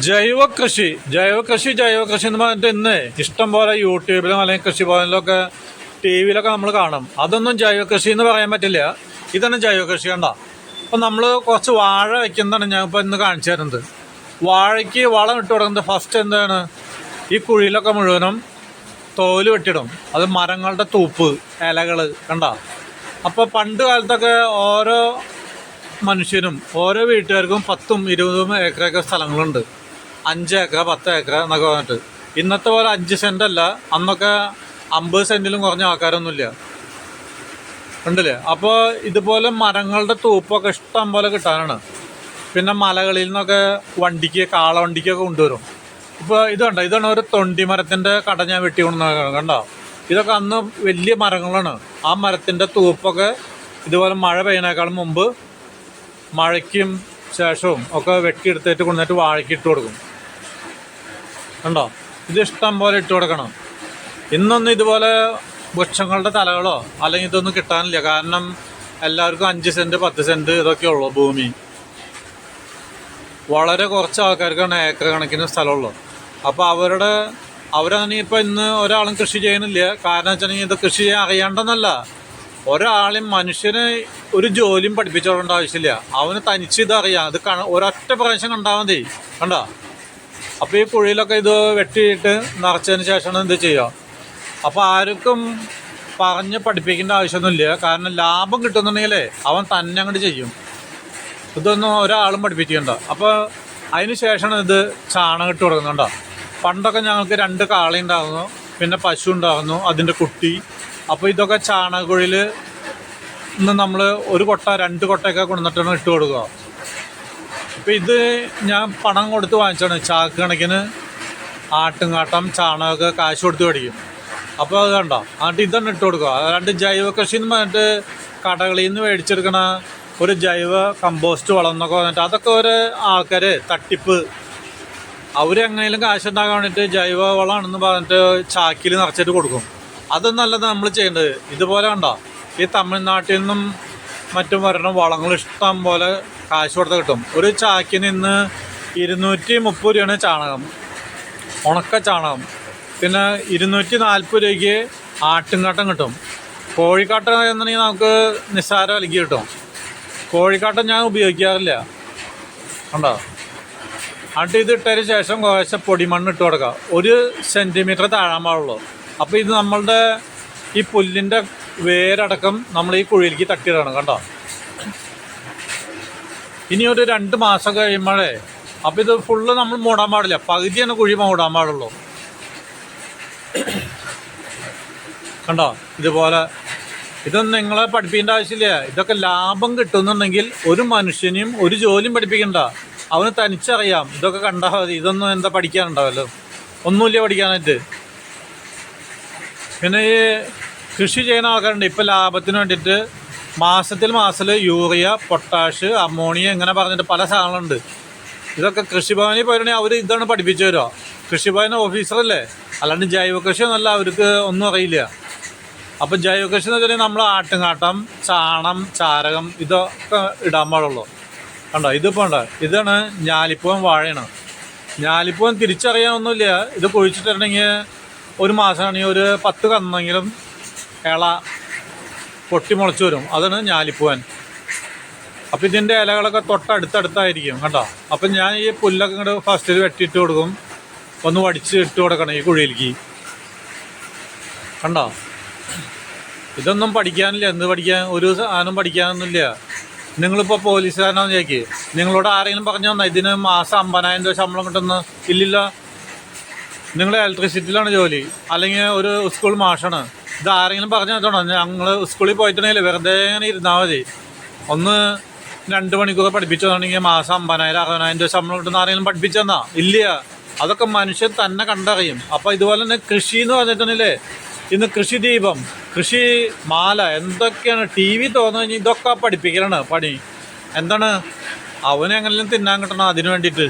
ജൈവ കൃഷി എന്ന് പറഞ്ഞിട്ട് ഇന്ന് ഇഷ്ടം പോലെ യൂട്യൂബിലും അല്ലെങ്കിൽ കൃഷിഭവനിലൊക്കെ ടി വിയിലൊക്കെ നമ്മൾ കാണും. അതൊന്നും ജൈവ കൃഷി എന്ന് പറയാൻ പറ്റില്ല. ഇതാണ് ജൈവ കൃഷി. കണ്ട, അപ്പം നമ്മൾ കുറച്ച് വാഴ വയ്ക്കുന്നതാണ് ഞാൻ ഇപ്പോൾ ഇന്ന് കാണിച്ചു തരുന്നത്. വാഴയ്ക്ക് വളം ഇട്ട് കൊടുക്കുന്നത് ഫസ്റ്റ് എന്താണ്, ഈ കുഴിയിലൊക്കെ മുഴുവനും തോല് വെട്ടിയിടും. അത് മരങ്ങളുടെ തൂപ്പ്, ഇലകൾ കണ്ട. അപ്പോൾ പണ്ട് കാലത്തൊക്കെ ഓരോ മനുഷ്യനും ഓരോ വീട്ടുകാർക്കും 10ഉം 20ഉം ഏക്കറൊക്കെ സ്ഥലങ്ങളുണ്ട്. 5 ഏക്കർ 10 ഏക്കർ എന്നൊക്കെ പറഞ്ഞിട്ട്. ഇന്നത്തെ പോലെ 5 സെൻറ്റ് അല്ല, അന്നൊക്കെ 50 സെൻറ്റിലും കുറഞ്ഞ ആൾക്കാരൊന്നുമില്ല, ഉണ്ടല്ലേ. അപ്പോൾ ഇതുപോലെ മരങ്ങളുടെ തൂപ്പൊക്കെ ഇഷ്ടം പോലെ കിട്ടാനാണ്. പിന്നെ മലകളിൽ നിന്നൊക്കെ കാളവണ്ടിക്കൊക്കെ കൊണ്ടുവരും. ഇപ്പോൾ ഇത് കണ്ടോ, ഇതാണ് ഒരു തൊണ്ടി മരത്തിൻ്റെ കട ഞാൻ വെട്ടി കൊണ്ടുവന്ന കണ്ടോ. ഇതൊക്കെ അന്ന് വലിയ മരങ്ങളാണ്. ആ മരത്തിൻ്റെ തൂപ്പൊക്കെ ഇതുപോലെ മഴ പെയ്യണേക്കാളും മുമ്പ് മഴയ്ക്കും ശേഷവും ഒക്കെ വെട്ടിയെടുത്തിട്ട് കൊണ്ടുവന്നിട്ട് വാഴയ്ക്ക് ഇട്ട് കൊടുക്കും. കണ്ടോ, ഇത് ഇഷ്ടം പോലെ ഇട്ട് കൊടുക്കണം. ഇന്നൊന്നും ഇതുപോലെ വൃക്ഷങ്ങളുടെ തലകളോ അല്ലെങ്കിൽ ഇതൊന്നും കിട്ടാനില്ല. കാരണം എല്ലാവർക്കും 5 സെൻറ്റ് 10 സെൻറ്റ് ഇതൊക്കെ ഉള്ളൂ ഭൂമി. വളരെ കുറച്ച് ആൾക്കാർക്കാണ് ഏക്കർ കണക്കിന് സ്ഥലമുള്ളൂ. അപ്പോൾ അവരാണെങ്കിൽ ഇപ്പോൾ ഇന്ന് ഒരാളും കൃഷി ചെയ്യണില്ല. കാരണം വെച്ചിട്ടുണ്ടെങ്കിൽ ഇത് കൃഷി ചെയ്യാൻ അറിയാണ്ടെന്നല്ല, ഒരാളും മനുഷ്യന് ഒരു ജോലിയും പഠിപ്പിച്ചു കൊടുക്കേണ്ട ആവശ്യമില്ല. അവന് തനിച്ച് ഇതറിയാം. ഇത് ഒരൊറ്റ പ്രാവശ്യം കണ്ടാൽ മതി. കണ്ടോ. അപ്പോൾ ഈ കുഴിയിലൊക്കെ ഇത് വെട്ടിയിട്ട് നിറച്ചതിന് ശേഷമാണ് ഇത് ചെയ്യുക. അപ്പോൾ ആർക്കും പറഞ്ഞ് പഠിപ്പിക്കേണ്ട ആവശ്യമൊന്നുമില്ല. കാരണം ലാഭം കിട്ടുന്നുണ്ടെങ്കിലേ അവൻ തന്നെ അങ്ങോട്ട് ചെയ്യും. ഇതൊന്നും ഒരാളും പഠിപ്പിക്കണ്ട. അപ്പോൾ അതിന് ശേഷമാണ് ഇത് ചാണകം ഇട്ട് കൊടുക്കുന്നുണ്ടോ. പണ്ടൊക്കെ ഞങ്ങൾക്ക് 2 കാളയുണ്ടായിരുന്നു, പിന്നെ പശു ഉണ്ടായിരുന്നു, അതിൻ്റെ കുട്ടി. അപ്പോൾ ഇതൊക്കെ ചാണകക്കുഴിയിൽ നിന്ന് നമ്മൾ 1 കൊട്ട 2 കൊട്ടയൊക്കെ കൊണ്ടുവന്നിട്ടാണ് ഇട്ട് കൊടുക്കുക. അപ്പോൾ ഇത് ഞാൻ പണം കൊടുത്ത് വാങ്ങിച്ചാണ്. ചാക്ക് കണക്കിന് ആട്ടുംകാട്ടം ചാണകമൊക്കെ കാശ് കൊടുത്ത് മേടിക്കും. അപ്പോൾ അത് കണ്ടോ, എന്നിട്ട് ഇതാണ് ഇട്ട് കൊടുക്കുക. അല്ലാണ്ട് ജൈവ കൃഷി എന്ന് പറഞ്ഞിട്ട് കടകളിൽ നിന്ന് മേടിച്ചെടുക്കണ ഒരു ജൈവ കമ്പോസ്റ്റ് വളം എന്നൊക്കെ പറഞ്ഞിട്ട് അതൊക്കെ ഒരു ആൾക്കാർ തട്ടിപ്പ്. അവരെങ്ങനെയും കാശുണ്ടാക്കാൻ വേണ്ടിയിട്ട് ജൈവ വളമാണെന്ന് പറഞ്ഞിട്ട് ചാക്കിൽ നിറച്ചിട്ട് കൊടുക്കും. അതൊന്നല്ല നമ്മൾ ചെയ്യേണ്ടത്. ഇതുപോലെ കണ്ടോ, ഈ തമിഴ്നാട്ടിൽ നിന്നും മറ്റും വരണ വളങ്ങൾ ഇഷ്ടം പോലെ കാശ് കൊടുത്ത് കിട്ടും. ഒരു ചാക്കിന് ഇന്ന് 230 രൂപയാണ് ചാണകം, ഉണക്ക ചാണകം. പിന്നെ 240 രൂപയ്ക്ക് ആട്ടുംകാട്ടം കിട്ടും. കോഴിക്കാട്ടം എന്നുണ്ടെങ്കിൽ നമുക്ക് നിസ്സാര വിലയ്ക്ക് കിട്ടും. കോഴിക്കാട്ടം ഞാൻ ഉപയോഗിക്കാറില്ല. കണ്ടോ. എന്നിട്ട് ഇത് ഇട്ടതിന് ശേഷം കുറേശ്ശെ പൊടിമണ്ണ് ഇട്ട് കൊടുക്കുക. 1 സെൻറ്റിമീറ്റർ താഴാൻ പാടുള്ളൂ. അപ്പോൾ ഇത് നമ്മളുടെ ഈ പുല്ലിൻ്റെ വേരടക്കം നമ്മൾ ഈ കുഴിയിലേക്ക് തട്ടിയിടണം. കണ്ടോ. ഇനി ഒരു 2 മാസം കഴിയുമ്പോഴേ അപ്പോൾ ഇത് ഫുള്ള് നമ്മൾ മൂടാൻ പാടില്ല. പകുതിയാണ് കുഴി മൂടാൻ പാടുള്ളൂ. കണ്ടോ. ഇതുപോലെ ഇതൊന്നും നിങ്ങളെ പഠിപ്പിക്കേണ്ട ആവശ്യമില്ല. ഇതൊക്കെ ലാഭം കിട്ടുന്നുണ്ടെങ്കിൽ ഒരു മനുഷ്യനെയും ഒരു ജോലിയും പഠിപ്പിക്കണ്ട. അവന് തനിച്ചറിയാം. ഇതൊക്കെ കണ്ടാൽ മതി. ഇതൊന്നും എന്താ പഠിക്കാനുണ്ടാവല്ലോ, ഒന്നുമില്ല പഠിക്കാനായിട്ട്. പിന്നെ ഈ കൃഷി ചെയ്യുന്ന ആൾക്കാരുണ്ട്. ഇപ്പോൾ ലാഭത്തിന് വേണ്ടിയിട്ട് മാസത്തിൽ യൂറിയ, പൊട്ടാഷ്, അമോണിയ ഇങ്ങനെ പറഞ്ഞിട്ട് പല സാധനങ്ങളുണ്ട്. ഇതൊക്കെ കൃഷിഭവനിൽ പോയിട്ടുണ്ടെങ്കിൽ അവർ ഇതാണ് പഠിപ്പിച്ചു തരുമോ. കൃഷിഭവൻ ഓഫീസറല്ലേ, അല്ലാണ്ട് ജൈവ കൃഷി ഒന്നല്ല. അവർക്ക് ഒന്നും അറിയില്ല. അപ്പോൾ ജൈവ കൃഷി എന്ന് വെച്ചിട്ടുണ്ടെങ്കിൽ നമ്മൾ ആട്ടുംകാട്ടം, ചാണം, ചാരകം ഇതൊക്കെ ഇടാൻ പാടുള്ളൂ. കണ്ടോ. ഇതിപ്പോൾ ഉണ്ടോ, ഇതാണ് ഞാലിപ്പൂവൻ വാഴയാണ്. ഞാലിപ്പൂവൻ തിരിച്ചറിയാനൊന്നുമില്ല. ഇത് കുഴിച്ചിട്ടുണ്ടെങ്കിൽ 1 മാസമാണെങ്കിൽ ഒരു 10 കന്നെങ്കിലും ഇള പൊട്ടി മുളച്ച് വരും. അതാണ് ഞാലിപ്പൂവൻ. അപ്പോൾ ഇതിൻ്റെ ഇലകളൊക്കെ തൊട്ടടുത്തടുത്തായിരിക്കും. കണ്ടോ. അപ്പം ഞാൻ ഈ പുല്ലൊക്കെ ഇങ്ങോട്ട് ഫസ്റ്റിൽ വെട്ടിയിട്ട് കൊടുക്കും. ഒന്ന് വടിച്ച് ഇട്ട് കൊടുക്കണം ഈ കുഴിയിലേക്ക്. കണ്ടോ. ഇതൊന്നും പഠിക്കാനില്ല. എന്ത് പഠിക്കാൻ, ഒരു സാധനം പഠിക്കാനൊന്നുമില്ല. നിങ്ങളിപ്പോൾ പോലീസുകാരനാണെന്ന് ചോദിക്കുക, നിങ്ങളോട് ആരെങ്കിലും പറഞ്ഞു തന്നാൽ ഇതിന് മാസം 50,000 രൂപ ശമ്പളം കിട്ടുന്ന ഇല്ലില്ല. നിങ്ങൾ ഇലക്ട്രിസിറ്റിയിലാണ് ജോലി, അല്ലെങ്കിൽ ഒരു സ്കൂൾ മാഷാണ്. ഇത് ആരെങ്കിലും പറഞ്ഞു തന്നോ. ഞങ്ങൾ സ്കൂളിൽ പോയിട്ടുണ്ടെങ്കിൽ വെറുതെ ഇങ്ങനെ ഇരുന്നാൽ മതി. ഒന്ന് 2 മണിക്കൂർ പഠിപ്പിച്ചതാണെങ്കിൽ മാസം 50,000 60,000 രൂപ ശമ്പളം കിട്ടുന്ന ആരെങ്കിലും പഠിപ്പിച്ചു തന്നാ ഇല്ല. അതൊക്കെ മനുഷ്യൻ തന്നെ കണ്ടറിയും. അപ്പോൾ ഇതുപോലെ തന്നെ കൃഷി എന്ന് പറഞ്ഞിട്ടുണ്ടെങ്കിലേ ഇന്ന് കൃഷി ദീപം, കൃഷി മാല എന്തൊക്കെയാണ് TV തോന്നു കഴിഞ്ഞാൽ ഇതൊക്കെ പഠിപ്പിക്കലാണ് പണി. എന്താണ് അവനെങ്ങനെയും തിന്നാൻ കിട്ടണം അതിന് വേണ്ടിയിട്ട്.